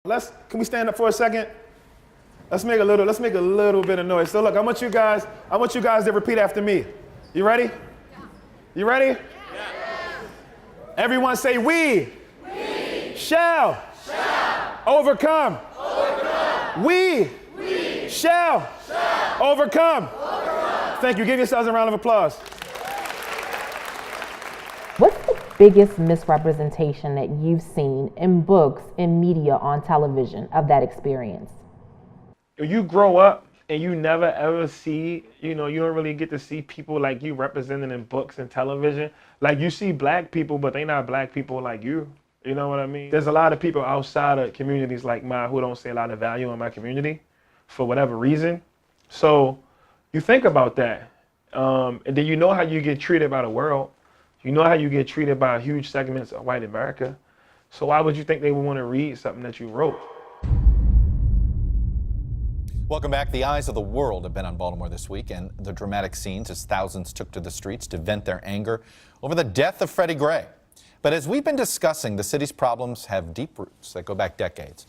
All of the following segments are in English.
Can we stand up for a second? Let's make a little bit of noise. So look, I want you guys to repeat after me. You ready? Yeah. You ready? Yeah. Everyone say we shall overcome. We shall overcome. Thank you. Give yourselves a round of applause. What's the biggest misrepresentation that you've seen in books, in media, on television of that experience? You grow up and you never ever see, you don't really get to see people like you represented in books and television. Like you see black people, but they not black people like you. You know what I mean? There's a lot of people outside of communities like mine who don't see a lot of value in my community for whatever reason. So you think about that. And then you know how you get treated by the world. You know how you get treated by huge segments of white America. So why would you think they would want to read something that you wrote? Welcome back. The eyes of the world have been on Baltimore this week, and the dramatic scenes as thousands took to the streets to vent their anger over the death of Freddie Gray. But as we've been discussing, the city's problems have deep roots that go back decades.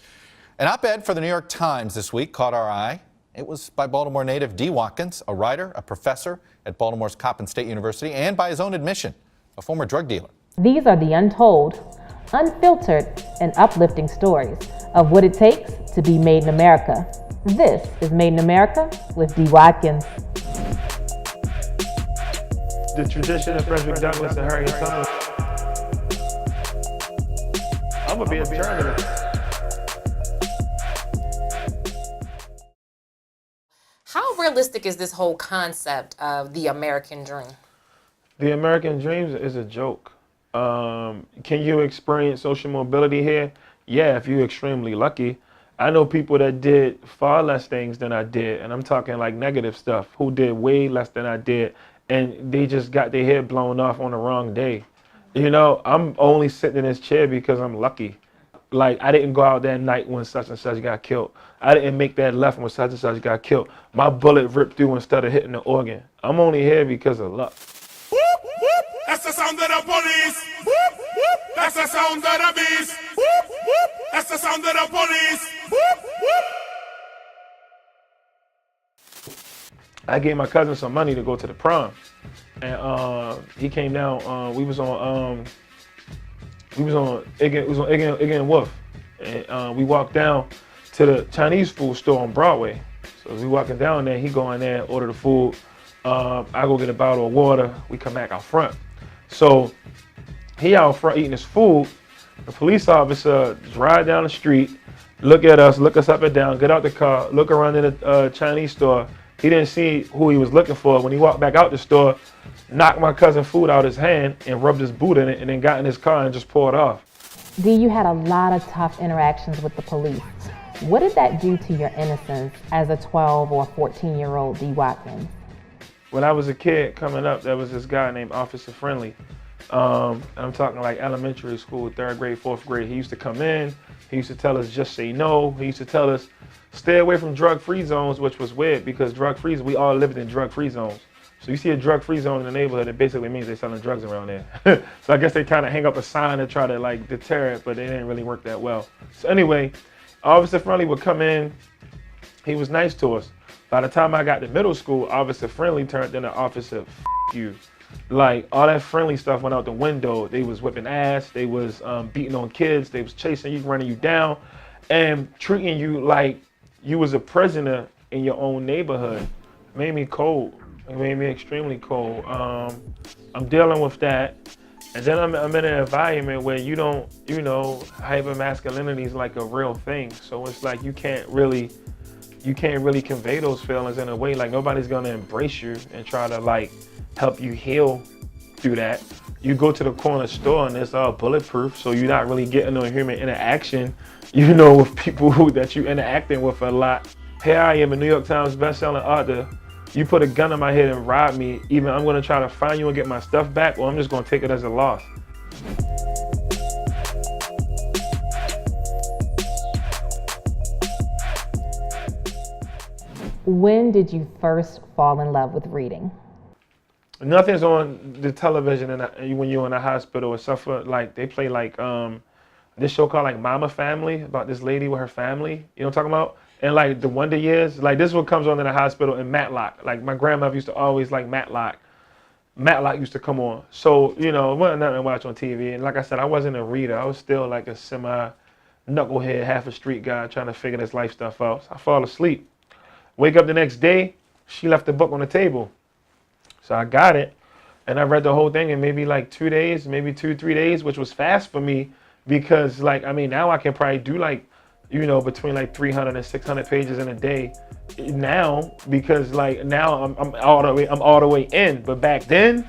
An op-ed for the New York Times this week caught our eye. It was by Baltimore native D. Watkins, a writer, a professor at Baltimore's Coppin State University, and by his own admission, a former drug dealer. These are the untold, unfiltered, and uplifting stories of what it takes to be made in America. This is Made in America with D. Watkins. The tradition of Frederick Douglass and Harriet Tubman. I'm gonna be a journalist. How realistic is this whole concept of the American dream? The American dream is a joke. Can you experience social mobility here? Yeah, if you're extremely lucky. I know people that did far less things than I did, and I'm talking like negative stuff, who did way less than I did, and they just got their head blown off on the wrong day. I'm only sitting in this chair because I'm lucky. Like, I didn't go out that night when such and such got killed. I didn't make that left when such and such got killed. My bullet ripped through instead of hitting the organ. I'm only here because of luck. That's the sound of the police. That's the sound of the beast. That's the sound of the police. I gave my cousin some money to go to the prom, and he came down. We was on Iggy and Wolf, and we walked down to the Chinese food store on Broadway. So as we walking down there, he go in there, order the food. I go get a bottle of water. We come back out front. So he out front eating his food. The police officer ride down the street, look at us, look us up and down, get out the car, look around in the Chinese store. He didn't see who he was looking for. When he walked back out the store, knocked my cousin's food out his hand and rubbed his boot in it, and then got in his car and just poured off. D, you had a lot of tough interactions with the police. What did that do to your innocence as a 12 or 14-year-old D. Watkins? When I was a kid coming up, there was this guy named Officer Friendly. And I'm talking like elementary school, 3rd grade, 4th grade. He used to come in, he used to tell us just say no. He used to tell us stay away from drug-free zones, which was weird because drug-free, we all lived in drug-free zones. So you see a drug-free zone in the neighborhood, it basically means they're selling drugs around there. So I guess they kind of hang up a sign to try to like deter it, but it didn't really work that well. So anyway, Officer Friendly would come in, he was nice to us. By the time I got to middle school, Officer Friendly turned into Officer you. Like, all that friendly stuff went out the window. They was whipping ass, they was beating on kids, they was chasing you, running you down, and treating you like you was a prisoner in your own neighborhood. It made me cold. It made me extremely cold. I'm dealing with that. And then I'm in an environment where you don't, hypermasculinity is like a real thing. So it's like you can't really convey those feelings in a way. Like, nobody's gonna embrace you and try to like help you heal through that. You go to the corner store and it's all bulletproof, so you're not really getting no human interaction, with people that you're interacting with a lot. Here I am, a New York Times bestselling author. You put a gun in my head and rob me, either I'm gonna try to find you and get my stuff back, or I'm just gonna take it as a loss. When did you first fall in love with reading? Nothing's on the television when you're in a hospital or suffer, like they play like this show called like Mama Family, about this lady with her family. You know what I'm talking about? And like the Wonder Years, like this is what comes on in the hospital in Matlock. Like my grandmother used to always like Matlock. Matlock used to come on. So, you know, it wasn't nothing to watch on TV. And like I said, I wasn't a reader. I was still like a semi-knucklehead, half a street guy trying to figure this life stuff out. So I fall asleep. Wake up the next day, she left the book on the table. So I got it. And I read the whole thing in maybe like 2 days, maybe 2-3 days, which was fast for me because like, I mean, now I can probably do like, you know, between like 300 and 600 pages in a day now, because like now I'm all the way in. But back then,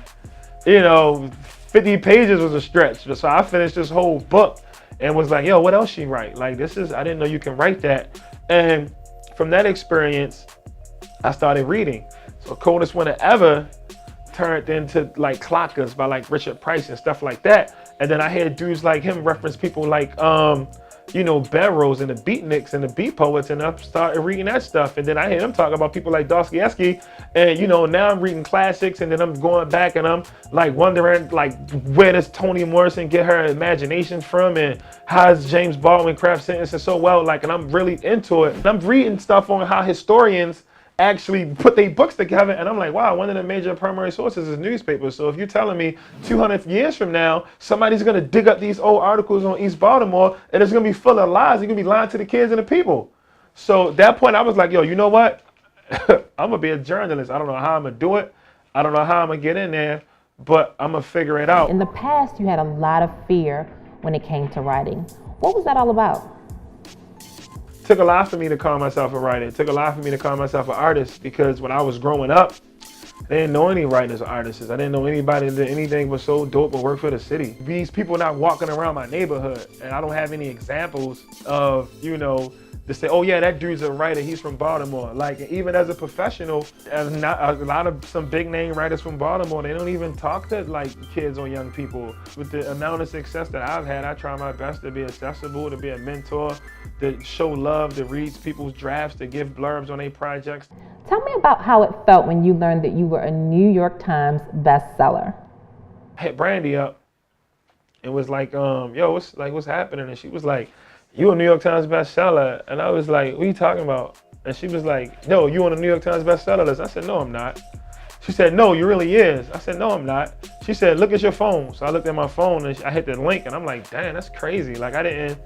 you know, 50 pages was a stretch. So I finished this whole book and was like, yo, what else she write? Like I didn't know you can write that. And from that experience, I started reading. So Coldest Winter Ever turned into like Clockers by like Richard Price and stuff like that. And then I had dudes like him reference people like, you know, Belrose and the Beatniks and the Beat Poets, and I started reading that stuff. And then I hear them talk about people like Dostoevsky, and you know, now I'm reading classics, and then I'm going back and I'm like wondering like where does Toni Morrison get her imagination from, and how does James Baldwin craft sentences so well, like, and I'm really into it. And I'm reading stuff on how historians actually put their books together, and I'm like, wow, one of the major primary sources is newspapers. So if you're telling me 200 years from now, somebody's gonna dig up these old articles on East Baltimore, and it's gonna be full of lies, you're gonna be lying to the kids and the people. So at that point, I was like, yo, you know what? I'm gonna be a journalist. I don't know how I'm gonna do it. I don't know how I'm gonna get in there, but I'm gonna figure it out. In the past, you had a lot of fear when it came to writing. What was that all about? It took a lot for me to call myself a writer. It took a lot for me to call myself an artist, because when I was growing up, I didn't know any writers or artists. I didn't know anybody that did anything but so dope or work for the city. These people not walking around my neighborhood, and I don't have any examples of, you know, to say, oh yeah, that dude's a writer, he's from Baltimore. Like, even as a professional, some big name writers from Baltimore, they don't even talk to like kids or young people. With the amount of success that I've had, I try my best to be accessible, to be a mentor, to show love, to read people's drafts, to give blurbs on their projects. Tell me about how it felt when you learned that you were a New York Times bestseller. I hit Brandy up and was like, yo, what's happening? And she was like, you a New York Times bestseller. And I was like, what are you talking about? And she was like, no, you on the New York Times bestseller list. I said, no, I'm not. She said, no, you really is. I said, no, I'm not. She said, look at your phone. So I looked at my phone and I hit the link, and I'm like, damn, that's crazy. Like, I didn't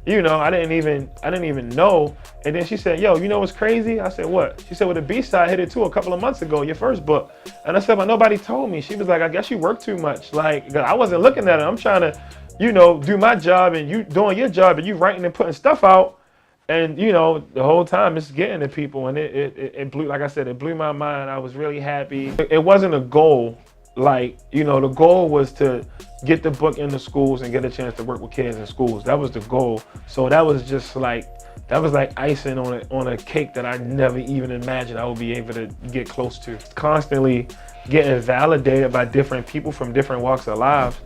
even know. And then she said, yo, you know what's crazy? I said, what? She said, well, the B-side hit it too a couple of months ago, your first book. And I said, but nobody told me. She was like, I guess you work too much. Like, I wasn't looking at it. I'm trying to, you know, do my job, and you doing your job, and you writing and putting stuff out. And, you know, the whole time it's getting to people, and it blew, like I said, it blew my mind. I was really happy. It wasn't a goal. Like, you know, the goal was to get the book into schools and get a chance to work with kids in schools. That was the goal. So that was just like, that was like icing on a cake that I never even imagined I would be able to get close to. Constantly getting validated by different people from different walks of life.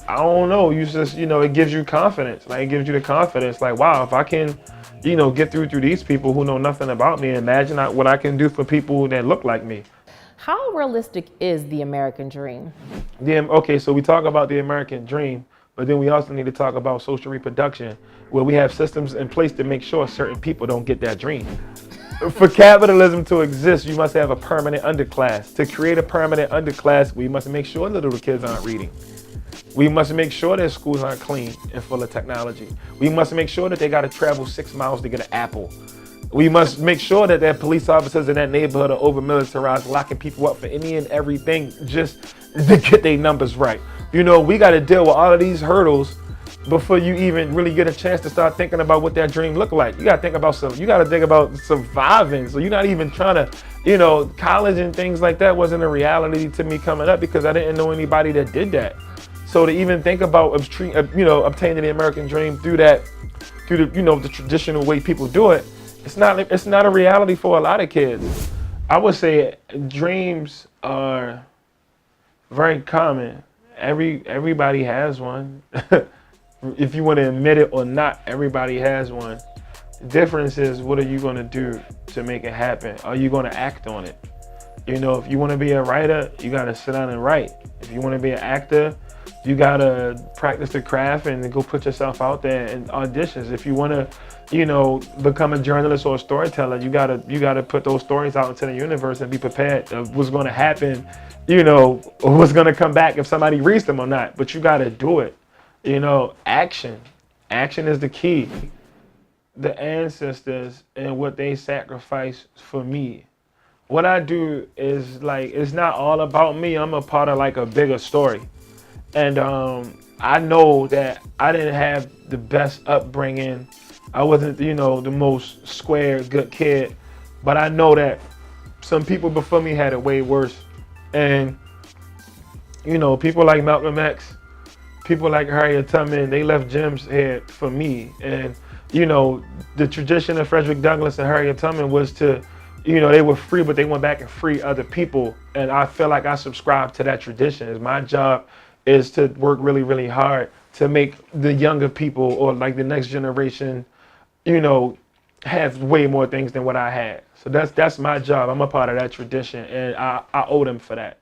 I don't know, you just, you know, it gives you confidence. Like, it gives you the confidence, like, wow, if I can, you know, get through these people who know nothing about me, imagine what I can do for people that look like me. How realistic is the American dream? Okay, so we talk about the American dream, but then we also need to talk about social reproduction, where we have systems in place to make sure certain people don't get that dream. For capitalism to exist, you must have a permanent underclass. To create a permanent underclass, we must make sure that little kids aren't reading. We must make sure that schools aren't clean and full of technology. We must make sure that they got to travel 6 miles to get an apple. We must make sure that their police officers in that neighborhood are over-militarized, locking people up for any and everything just to get their numbers right. You know, we got to deal with all of these hurdles before you even really get a chance to start thinking about what that dream looked like. You got to think about surviving. So you're not even trying to, you know, college and things like that wasn't a reality to me coming up, because I didn't know anybody that did that. So to even think about, you know, obtaining the American dream through the, you know, the traditional way people do it, it's not a reality for a lot of kids. I would say dreams are very common. Everybody has one. If you want to admit it or not, everybody has one. The difference is, what are you going to do to make it happen? Are you going to act on it? You know, if you want to be a writer, you got to sit down and write. If you want to be an actor, You gotta practice the craft and go put yourself out there in auditions. If you wanna, become a journalist or a storyteller, you gotta put those stories out into the universe and be prepared of what's gonna happen, or what's gonna come back if somebody reads them or not. But you gotta do it. Action. Action is the key. The ancestors and what they sacrificed for me. What I do is it's not all about me. I'm a part of a bigger story. And I know that I didn't have the best upbringing. I wasn't, the most square, good kid. But I know that some people before me had it way worse. And, people like Malcolm X, people like Harriet Tubman, they left gems here for me. And, the tradition of Frederick Douglass and Harriet Tubman was to, they were free, but they went back and free other people. And I feel like I subscribe to that tradition. It's my job is to work really, really hard to make the younger people or the next generation, have way more things than what I had. So that's my job. I'm a part of that tradition, and I owe them for that.